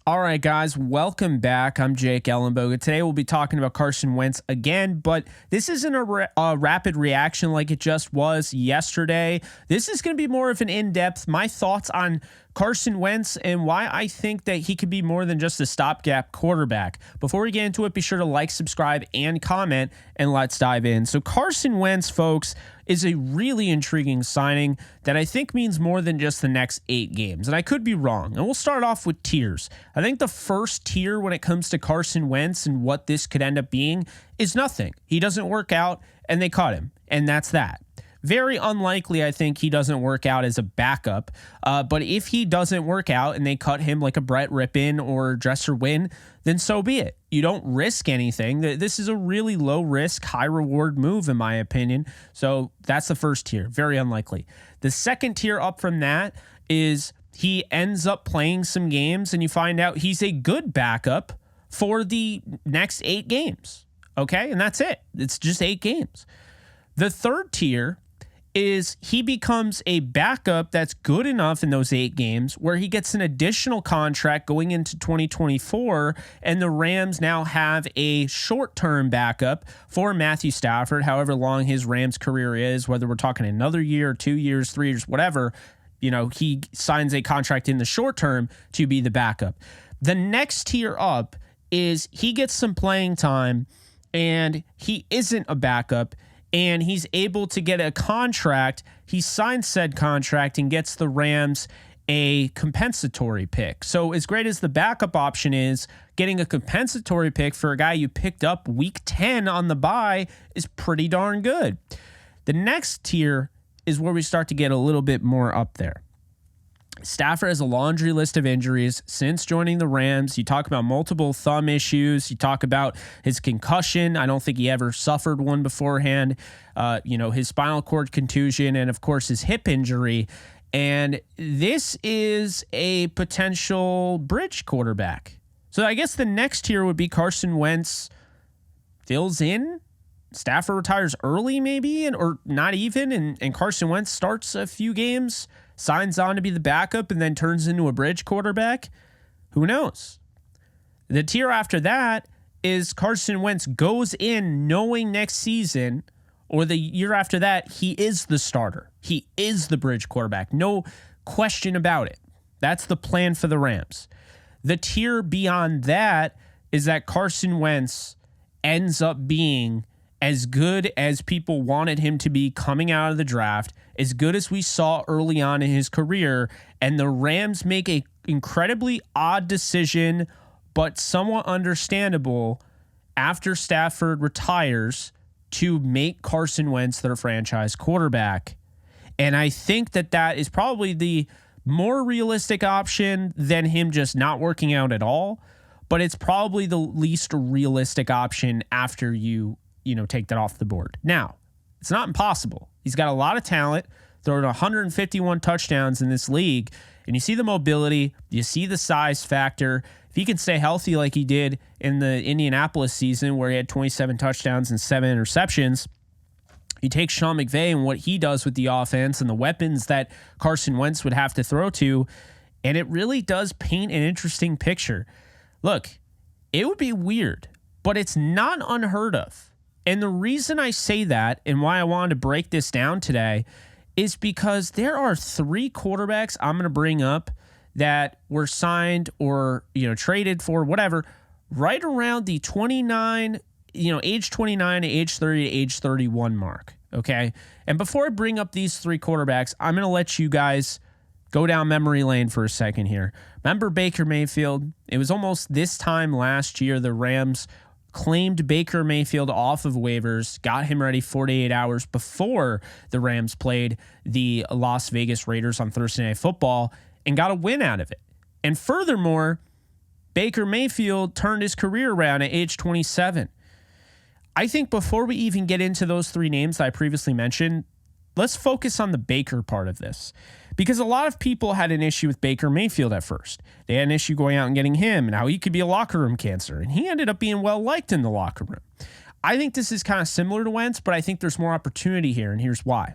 All right, guys, welcome back. I'm Jake Ellenbogen. Today we'll be talking about Carson Wentz again, but this isn't a rapid reaction like it just was yesterday. This is going to be more of an in-depth, my thoughts on Carson Wentz and why I think that he could be more than just a stopgap quarterback. Before we get into it, be sure to like, subscribe, and comment, and let's dive in. So Carson Wentz, folks, is a really intriguing signing that I think means more than just the next 8 games. And I could be wrong. And we'll start off with tiers. I think the first tier when it comes to Carson Wentz and what this could end up being is nothing. He doesn't work out and they cut him. And that's that. Very unlikely, I think, he doesn't work out as a backup. But if he doesn't work out and they cut him like a Brett Rippon or Dresser Wynn, then so be it. You don't risk anything. This is a really low risk, high reward move, in my opinion. So that's the first tier. Very unlikely. The second tier up from that is he ends up playing some games and you find out he's a good backup for the next 8 games. Okay? And that's it. It's just 8 games. The third tier is he becomes a backup that's good enough in those 8 games where he gets an additional contract going into 2024, and the Rams now have a short-term backup for Matthew Stafford, however long his Rams career is, whether we're talking another year, 2 years, 3 years, whatever, he signs a contract in the short term to be the backup. The next tier up is he gets some playing time and he isn't a backup, and he's able to get a contract. He signs said contract and gets the Rams a compensatory pick. So as great as the backup option is, getting a compensatory pick for a guy you picked up week 10 on the bye is pretty darn good. The next tier is where we start to get a little bit more up there. Stafford has a laundry list of injuries since joining the Rams. You talk about multiple thumb issues. You talk about his concussion. I don't think he ever suffered one beforehand. His spinal cord contusion, and of course his hip injury. And this is a potential bridge quarterback. So I guess the next tier would be Carson Wentz fills in. Stafford retires early maybe, or not even, and Carson Wentz starts a few games, signs on to be the backup, and then turns into a bridge quarterback. Who knows? The tier after that is Carson Wentz goes in knowing next season or the year after that, he is the starter. He is the bridge quarterback. No question about it. That's the plan for the Rams. The tier beyond that is that Carson Wentz ends up being as good as people wanted him to be coming out of the draft, as good as we saw early on in his career, and the Rams make a incredibly odd decision, but somewhat understandable, after Stafford retires to make Carson Wentz their franchise quarterback. And I think that is probably the more realistic option than him just not working out at all, but it's probably the least realistic option after you take that off the board. Now, it's not impossible. He's got a lot of talent, throwing 151 touchdowns in this league, and you see the mobility, you see the size factor. If he can stay healthy like he did in the Indianapolis season where he had 27 touchdowns and 7 interceptions, you take Sean McVay and what he does with the offense and the weapons that Carson Wentz would have to throw to, and it really does paint an interesting picture. Look, it would be weird, but it's not unheard of. And the reason I say that and why I wanted to break this down today is because there are 3 quarterbacks I'm going to bring up that were signed or, traded for whatever, right around the 29, age 29 to age 30 to age 31 mark. Okay. And before I bring up these 3 quarterbacks, I'm going to let you guys go down memory lane for a second here. Remember Baker Mayfield? It was almost this time last year, the Rams claimed Baker Mayfield off of waivers, got him ready 48 hours before the Rams played the Las Vegas Raiders on Thursday Night Football and got a win out of it. And furthermore, Baker Mayfield turned his career around at age 27. I think before we even get into those 3 names that I previously mentioned, let's focus on the Baker part of this. Because a lot of people had an issue with Baker Mayfield at first. They had an issue going out and getting him and how he could be a locker room cancer. And he ended up being well-liked in the locker room. I think this is kind of similar to Wentz, but I think there's more opportunity here, and here's why.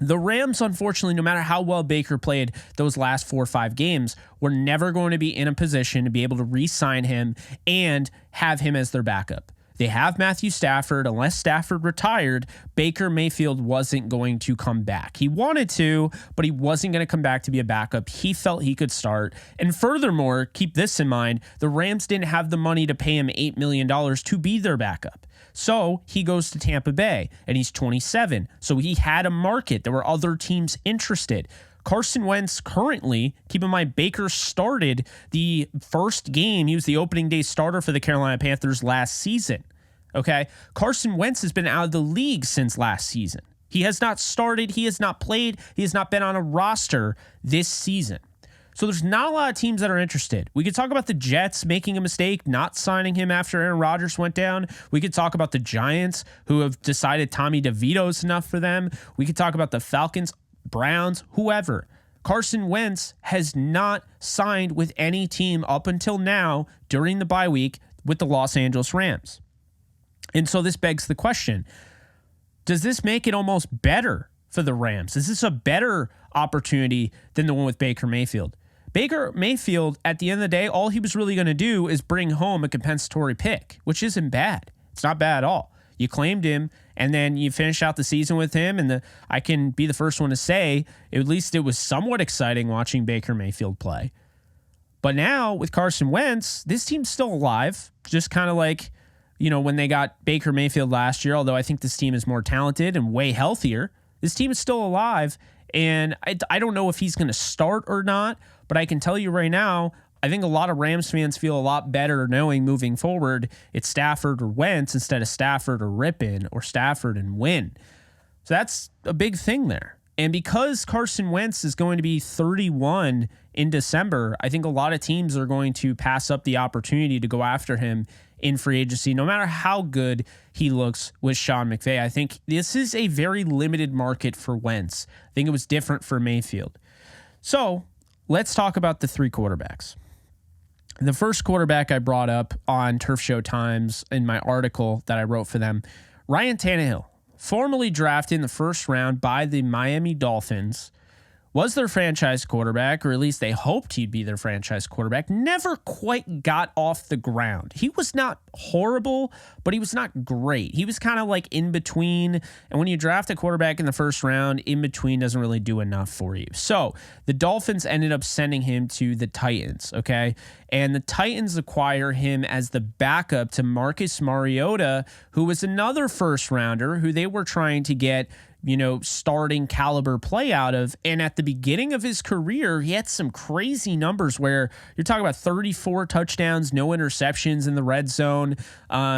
The Rams, unfortunately, no matter how well Baker played those last 4 or 5 games, were never going to be in a position to be able to re-sign him and have him as their backup. They have Matthew Stafford. Unless Stafford retired, Baker Mayfield wasn't going to come back. He wanted to, but he wasn't going to come back to be a backup. He felt he could start. And furthermore, keep this in mind, the Rams didn't have the money to pay him $8 million to be their backup. So he goes to Tampa Bay, and he's 27. So he had a market. There were other teams interested. Carson Wentz currently, keep in mind, Baker started the first game. He was the opening day starter for the Carolina Panthers last season. Okay? Carson Wentz has been out of the league since last season. He has not started. He has not played. He has not been on a roster this season. So there's not a lot of teams that are interested. We could talk about the Jets making a mistake, not signing him after Aaron Rodgers went down. We could talk about the Giants, who have decided Tommy DeVito is enough for them. We could talk about the Falcons, Browns, whoever. Carson Wentz has not signed with any team up until now during the bye week with the Los Angeles Rams. And so this begs the question, does this make it almost better for the Rams? Is this a better opportunity than the one with Baker Mayfield? Baker Mayfield, at the end of the day, all he was really going to do is bring home a compensatory pick, which isn't bad. It's not bad at all. You claimed him, and then you finish out the season with him, and I can be the first one to say, at least it was somewhat exciting watching Baker Mayfield play. But now, with Carson Wentz, this team's still alive, just kind of like, when they got Baker Mayfield last year, although I think this team is more talented and way healthier. This team is still alive, and I don't know if he's going to start or not, but I can tell you right now, I think a lot of Rams fans feel a lot better knowing moving forward it's Stafford or Wentz instead of Stafford or Rippon or Stafford and Wynn. So that's a big thing there. And because Carson Wentz is going to be 31 in December, I think a lot of teams are going to pass up the opportunity to go after him in free agency, no matter how good he looks with Sean McVay. I think this is a very limited market for Wentz. I think it was different for Mayfield. So let's talk about the 3 quarterbacks. The first quarterback I brought up on Turf Show Times in my article that I wrote for them, Ryan Tannehill, formerly drafted in the first round by the Miami Dolphins, was their franchise quarterback, or at least they hoped he'd be their franchise quarterback, never quite got off the ground. He was not horrible, but he was not great. He was kind of like in between. And when you draft a quarterback in the first round, in between doesn't really do enough for you. So the Dolphins ended up sending him to the Titans, okay? And the Titans acquire him as the backup to Marcus Mariota, who was another first rounder who they were trying to get starting caliber play out of. And at the beginning of his career, he had some crazy numbers where you're talking about 34 touchdowns, no interceptions in the red zone.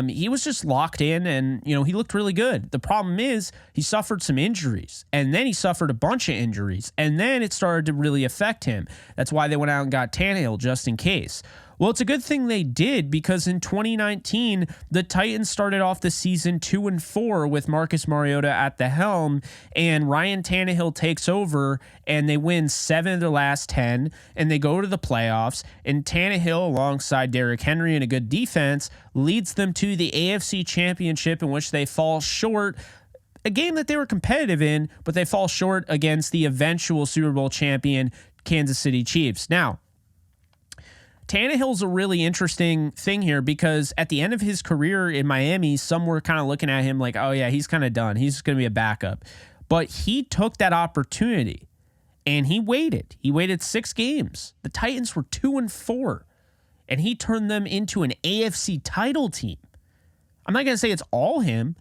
He was just locked in and, he looked really good. The problem is he suffered some injuries, and then he suffered a bunch of injuries, and then it started to really affect him. That's why they went out and got Tannehill just in case. Well, it's a good thing they did, because in 2019, the Titans started off the season 2-4 with Marcus Mariota at the helm, and Ryan Tannehill takes over, and they win 7 of their last 10, and they go to the playoffs, and Tannehill, alongside Derrick Henry and a good defense, leads them to the AFC Championship, in which they fall short. A game that they were competitive in, but they fall short against the eventual Super Bowl champion Kansas City Chiefs. Now, Tannehill's a really interesting thing here, because at the end of his career in Miami, some were kind of looking at him like, oh yeah, he's kind of done. He's going to be a backup. But he took that opportunity and he waited. He waited 6 games. The Titans were 2-4 and he turned them into an AFC title team. I'm not going to say it's all him,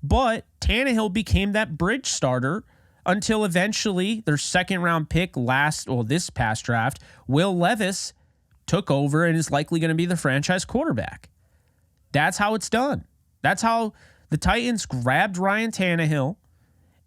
but Tannehill became that bridge starter until eventually their second round pick this past draft, Will Levis, took over and is likely going to be the franchise quarterback. That's how it's done. That's how the Titans grabbed Ryan Tannehill,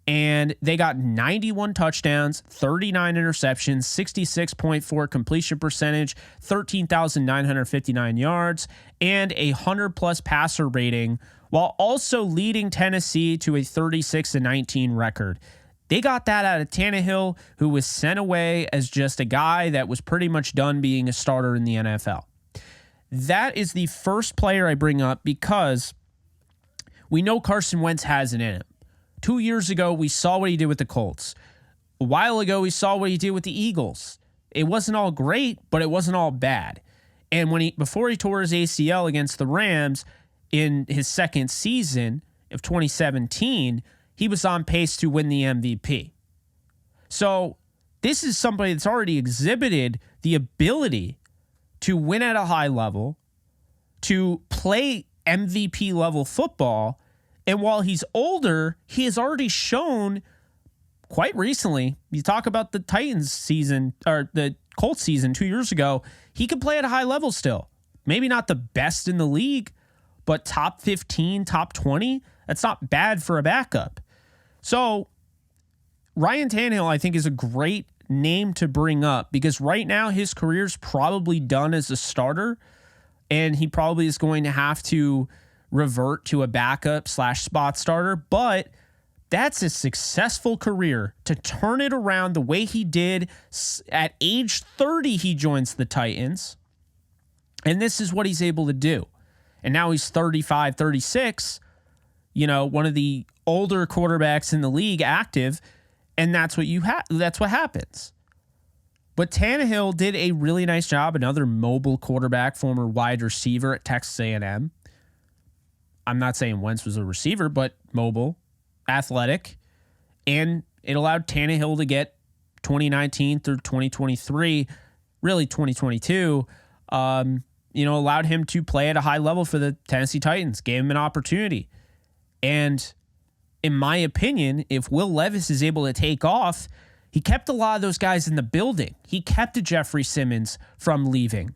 and they got 91 touchdowns, 39 interceptions, 66.4 completion percentage, 13,959 yards, and a 100-plus passer rating, while also leading Tennessee to a 36-19 record. They got that out of Tannehill, who was sent away as just a guy that was pretty much done being a starter in the NFL. That is the first player I bring up because we know Carson Wentz has it in him. 2 years ago, we saw what he did with the Colts. A while ago, we saw what he did with the Eagles. It wasn't all great, but it wasn't all bad. And before he tore his ACL against the Rams in his second season of 2017, he was on pace to win the MVP. So this is somebody that's already exhibited the ability to win at a high level, to play MVP level football. And while he's older, he has already shown quite recently, you talk about the Titans season or the Colts season 2 years ago, he could play at a high level still. Maybe not the best in the league, but top 15, top 20, that's not bad for a backup. So Ryan Tannehill, I think, is a great name to bring up because right now his career's probably done as a starter, and he probably is going to have to revert to a backup / spot starter, but that's a successful career to turn it around the way he did. At age 30, he joins the Titans, and this is what he's able to do. And now he's 35, 36, one of the older quarterbacks in the league active, and that's what that's what happens. But Tannehill did a really nice job, another mobile quarterback, former wide receiver at Texas A&M. I'm not saying Wentz was a receiver, but mobile, athletic, and it allowed Tannehill to get 2019 through 2023, really 2022, allowed him to play at a high level for the Tennessee Titans, gave him an opportunity. And in my opinion, if Will Levis is able to take off, he kept a lot of those guys in the building. He kept a Jeffrey Simmons from leaving,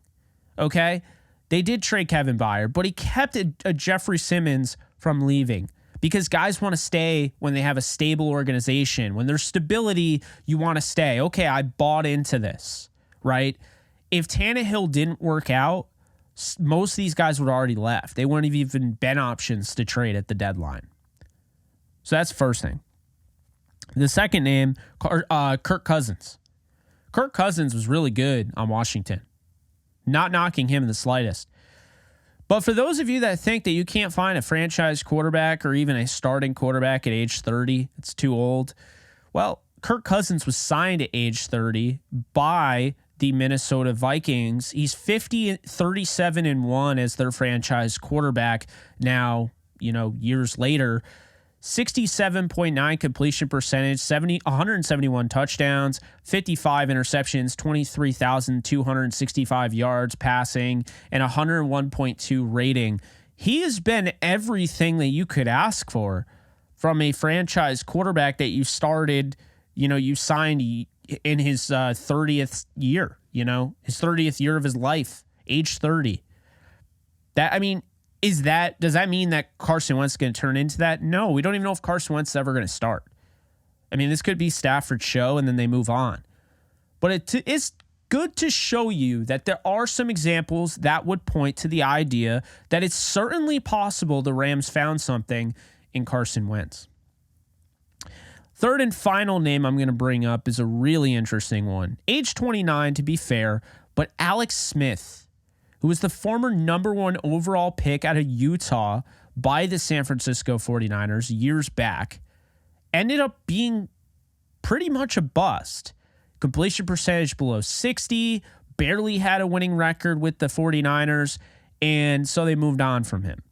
okay? They did trade Kevin Byard, but he kept a Jeffrey Simmons from leaving because guys want to stay when they have a stable organization. When there's stability, you want to stay. Okay, I bought into this, right? If Tannehill didn't work out, most of these guys would have already left. They wouldn't have even been options to trade at the deadline. So that's the first thing. The second name, Kirk Cousins. Kirk Cousins was really good on Washington. Not knocking him in the slightest. But for those of you that think that you can't find a franchise quarterback or even a starting quarterback at age 30, it's too old. Well, Kirk Cousins was signed at age 30 by the Minnesota Vikings. He's 37-1 as their franchise quarterback now, years later. 67.9 completion percentage, 171 touchdowns, 55 interceptions, 23,265 yards passing, and 101.2 rating. He has been everything that you could ask for from a franchise quarterback that you started, you signed in his 30th year, his 30th year of his life, age 30. Does that mean that Carson Wentz is going to turn into that? No, we don't even know if Carson Wentz is ever going to start. This could be Stafford's show and then they move on. But it's good to show you that there are some examples that would point to the idea that it's certainly possible the Rams found something in Carson Wentz. Third and final name I'm going to bring up is a really interesting one. Age 29, to be fair, but Alex Smith, who was the former number 1 overall pick out of Utah by the San Francisco 49ers years back, ended up being pretty much a bust. Completion percentage below 60, barely had a winning record with the 49ers, and so they moved on from him.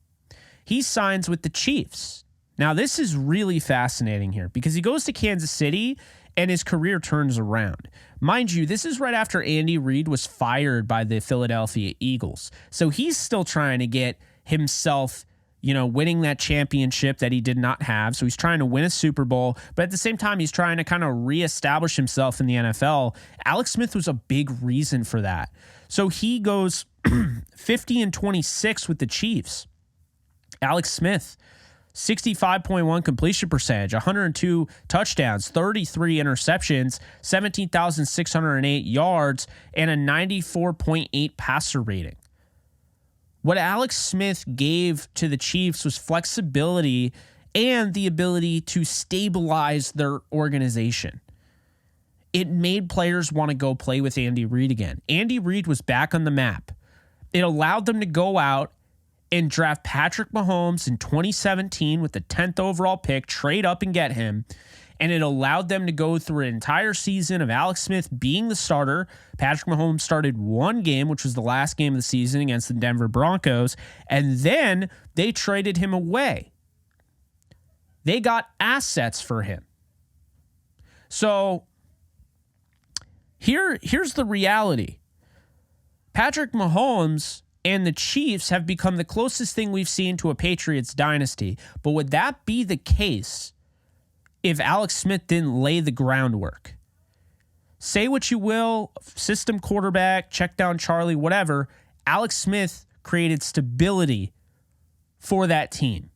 He signs with the Chiefs. Now, this is really fascinating here because he goes to Kansas City and his career turns around. Mind you, this is right after Andy Reid was fired by the Philadelphia Eagles. So he's still trying to get himself, winning that championship that he did not have. So he's trying to win a Super Bowl, but at the same time, he's trying to kind of reestablish himself in the NFL. Alex Smith was a big reason for that. So he goes 50-26 with the Chiefs. Alex Smith, 65.1 completion percentage, 102 touchdowns, 33 interceptions, 17,608 yards, and a 94.8 passer rating. What Alex Smith gave to the Chiefs was flexibility and the ability to stabilize their organization. It made players want to go play with Andy Reid again. Andy Reid was back on the map. It allowed them to go out and draft Patrick Mahomes in 2017 with the 10th overall pick, trade up and get him. And it allowed them to go through an entire season of Alex Smith being the starter. Patrick Mahomes started one game, which was the last game of the season against the Denver Broncos. And then they traded him away. They got assets for him. So here's the reality. Patrick Mahomes and the Chiefs have become the closest thing we've seen to a Patriots dynasty. But would that be the case if Alex Smith didn't lay the groundwork? Say what you will, system quarterback, check down Charlie, whatever. Alex Smith created stability for that team.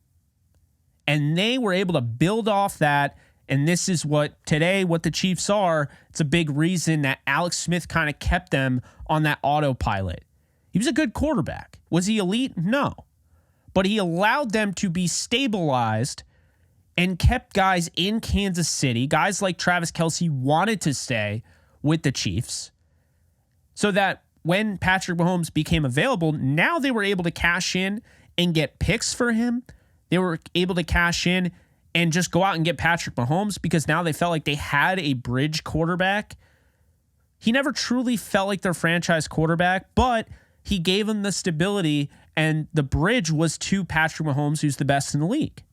And they were able to build off that. And this is what the Chiefs are. It's a big reason that Alex Smith kind of kept them on that autopilot. He was a good quarterback. Was he elite? No. But he allowed them to be stabilized and kept guys in Kansas City. Guys like Travis Kelce wanted to stay with the Chiefs so that when Patrick Mahomes became available, now they were able to cash in and get picks for him. They were able to cash in and just go out and get Patrick Mahomes because now they felt like they had a bridge quarterback. He never truly felt like their franchise quarterback, but he gave them the stability, and the bridge was to Patrick Mahomes, who's the best in the league.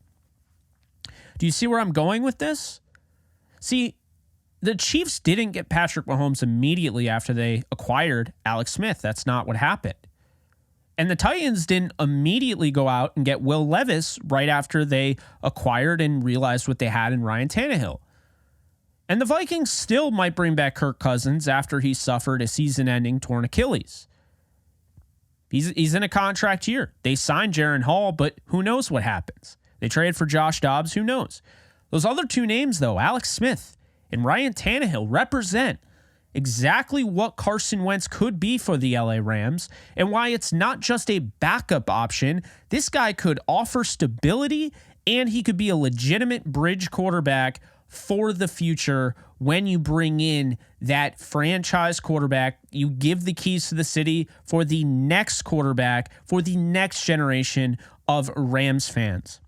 Do you see where I'm going with this? See, the Chiefs didn't get Patrick Mahomes immediately after they acquired Alex Smith. That's not what happened. And the Titans didn't immediately go out and get Will Levis right after they acquired and realized what they had in Ryan Tannehill. And the Vikings still might bring back Kirk Cousins after he suffered a season-ending torn Achilles. He's in a contract year. They signed Jaron Hall, but who knows what happens? They traded for Josh Dobbs. Who knows? Those other two names, though, Alex Smith and Ryan Tannehill, represent exactly what Carson Wentz could be for the LA Rams and why it's not just a backup option. This guy could offer stability, and he could be a legitimate bridge quarterback for the future. When you bring in that franchise quarterback, you give the keys to the city for the next quarterback, for the next generation of Rams fans.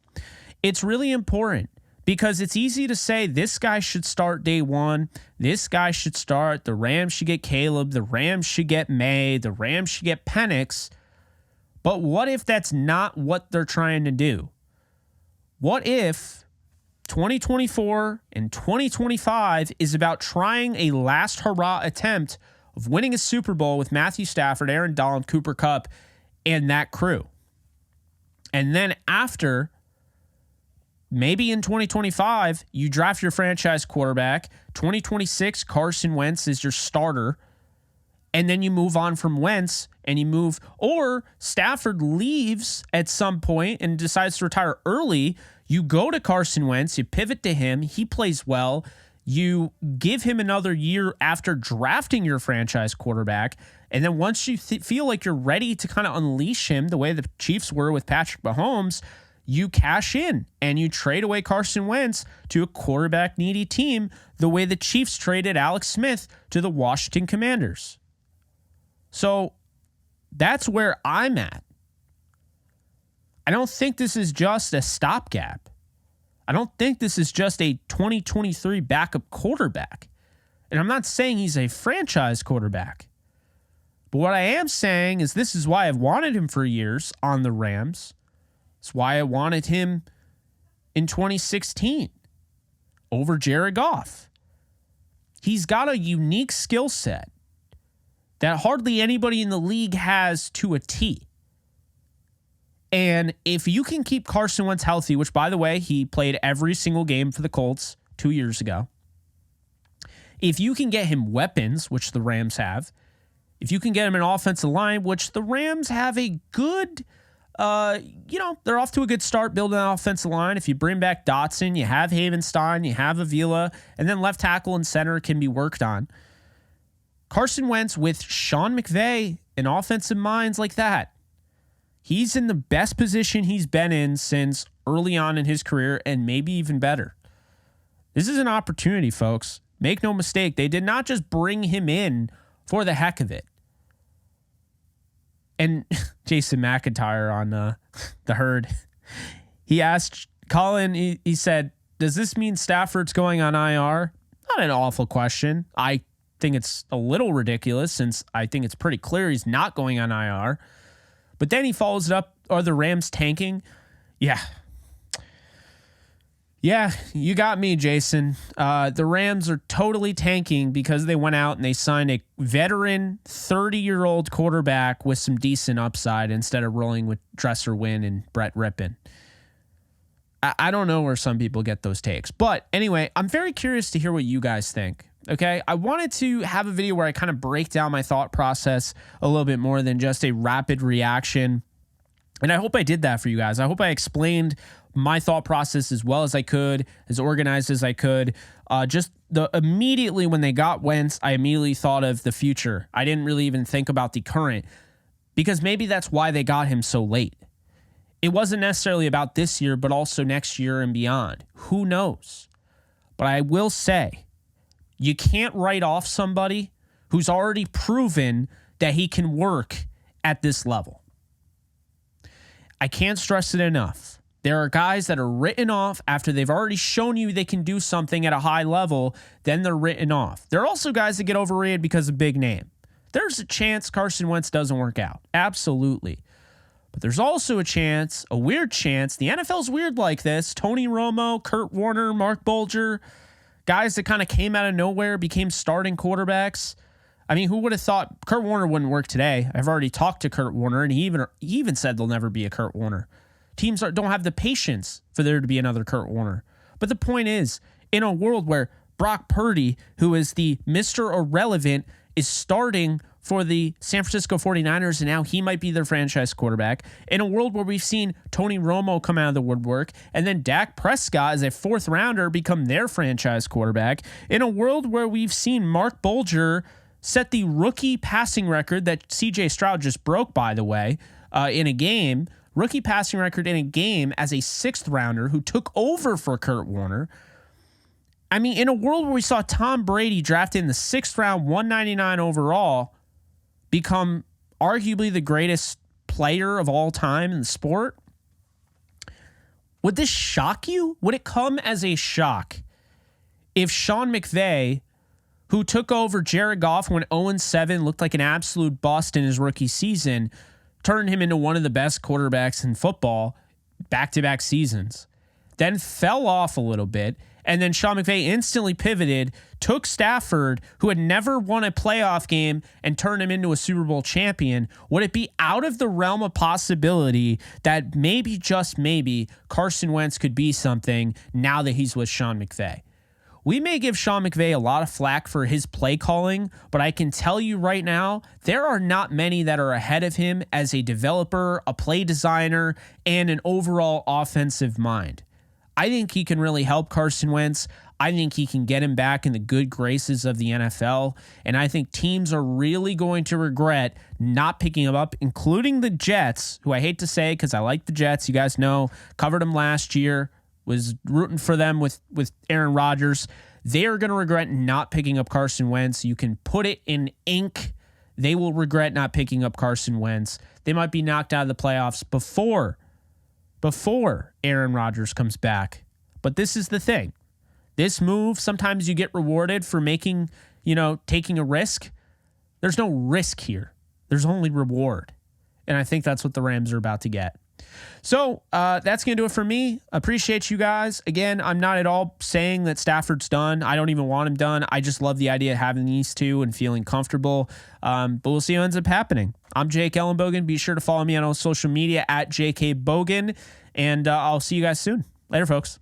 It's really important because it's easy to say this guy should start day one. This guy should start. The Rams should get Caleb. The Rams should get May. The Rams should get Penix. But what if that's not what they're trying to do? What if 2024 and 2025 is about trying a last hurrah attempt of winning a Super Bowl with Matthew Stafford, Aaron Donald, Cooper Kupp, and that crew? And then after, maybe in 2025, you draft your franchise quarterback. 2026, Carson Wentz is your starter. And then you move on from Wentz and you move, or Stafford leaves at some point and decides to retire early. You go to Carson Wentz, you pivot to him, he plays well, you give him another year after drafting your franchise quarterback, and then once you feel like you're ready to kind of unleash him the way the Chiefs were with Patrick Mahomes, you cash in and you trade away Carson Wentz to a quarterback-needy team the way the Chiefs traded Alex Smith to the Washington Commanders. So that's where I'm at. I don't think this is just a stopgap. I don't think this is just a 2023 backup quarterback. And I'm not saying he's a franchise quarterback. But what I am saying is this is why I've wanted him for years on the Rams. It's why I wanted him in 2016 over Jared Goff. He's got a unique skill set that hardly anybody in the league has to a T. And if you can keep Carson Wentz healthy, which, by the way, he played every single game for the Colts 2 years ago. If you can get him weapons, which the Rams have, if you can get him an offensive line, which the Rams have a good, they're off to a good start building an offensive line. If you bring back Dotson, you have Havenstein, you have Avila, and then left tackle and center can be worked on. Carson Wentz with Sean McVay and offensive minds like that, he's in the best position he's been in since early on in his career, and maybe even better. This is an opportunity, folks. Make no mistake, they did not just bring him in for the heck of it. And Jason McIntyre on the herd. He asked Colin, he said, does this mean Stafford's going on IR? Not an awful question. I think it's a little ridiculous since I think it's pretty clear he's not going on IR. But then he follows it up, are the Rams tanking? Yeah. Yeah, you got me, Jason. The Rams are totally tanking because they went out and they signed a veteran 30-year-old quarterback with some decent upside instead of rolling with Dresser Wynn and Brett Rippon. I don't know where some people get those takes. But anyway, I'm very curious to hear what you guys think. Okay, I wanted to have a video where I kind of break down my thought process a little bit more than just a rapid reaction. And I hope I did that for you guys. I hope I explained my thought process as well as I could, as organized as I could. Immediately when they got Wentz, I immediately thought of the future. I didn't really even think about the current because maybe that's why they got him so late. It wasn't necessarily about this year, but also next year and beyond. Who knows? But I will say, you can't write off somebody who's already proven that he can work at this level. I can't stress it enough. There are guys that are written off after they've already shown you they can do something at a high level, then they're written off. There are also guys that get overrated because of big name. There's a chance Carson Wentz doesn't work out. Absolutely. But there's also a chance, a weird chance, the NFL's weird like this, Tony Romo, Kurt Warner, Mark Bulger, guys that kind of came out of nowhere, became starting quarterbacks. I mean, who would have thought Kurt Warner wouldn't work today? I've already talked to Kurt Warner, and he even said there'll never be a Kurt Warner. Teams don't have the patience for there to be another Kurt Warner. But the point is, in a world where Brock Purdy, who is the Mr. Irrelevant, is starting for the San Francisco 49ers, and now he might be their franchise quarterback. In a world where we've seen Tony Romo come out of the woodwork, and then Dak Prescott as a fourth rounder become their franchise quarterback. In a world where we've seen Mark Bulger set the rookie passing record that CJ Stroud just broke, by the way, in a game. Rookie passing record in a game as a sixth rounder who took over for Kurt Warner. I mean, in a world where we saw Tom Brady drafted in the sixth round, 199 overall, become arguably the greatest player of all time in the sport, would this shock you? Would it come as a shock if Sean McVay, who took over Jared Goff when 0-7, looked like an absolute bust in his rookie season, turned him into one of the best quarterbacks in football back-to-back seasons, then fell off a little bit, and then Sean McVay instantly pivoted, took Stafford, who had never won a playoff game, and turned him into a Super Bowl champion? Would it be out of the realm of possibility that maybe, just maybe, Carson Wentz could be something now that he's with Sean McVay? We may give Sean McVay a lot of flack for his play calling, but I can tell you right now, there are not many that are ahead of him as a developer, a play designer, and an overall offensive mind. I think he can really help Carson Wentz. I think he can get him back in the good graces of the NFL, and I think teams are really going to regret not picking him up, including the Jets, who I hate to say because I like the Jets. You guys know, covered them last year. Was rooting for them with Aaron Rodgers. They are going to regret not picking up Carson Wentz. You can put it in ink. They will regret not picking up Carson Wentz. They might be knocked out of the playoffs before Aaron Rodgers comes back. But this is the thing. This move, sometimes you get rewarded for taking a risk. There's no risk here. There's only reward. And I think that's what the Rams are about to get. So that's going to do it for me. Appreciate you guys. Again, I'm not at all saying that Stafford's done. I don't even want him done. I just love the idea of having these two and feeling comfortable. But we'll see what ends up happening. I'm Jake Ellenbogen. Be sure to follow me on social media at JKBogan. And I'll see you guys soon. Later, folks.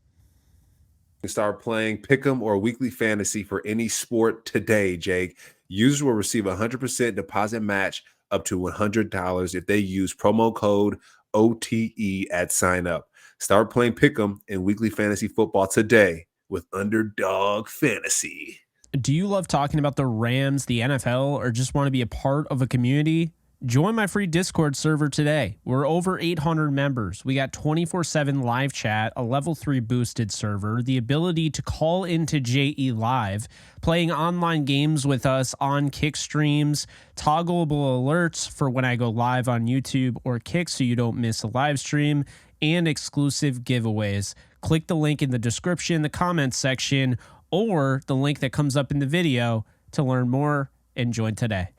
Start playing Pick'em or Weekly Fantasy for any sport today, Jake. Users will receive a 100% deposit match up to $100 if they use promo code OTE at sign up. Start playing Pick'em and Weekly Fantasy Football today with Underdog Fantasy. Do you love talking about the Rams, the NFL, or just want to be a part of a community? Join my free Discord server today. We're over 800 members. We got 24/7 live chat, a level 3 boosted server, the ability to call into JE Live, playing online games with us on Kick streams, toggleable alerts for when I go live on YouTube or Kick so you don't miss a live stream, and exclusive giveaways. Click the link in the description, the comments section, or the link that comes up in the video to learn more and join today.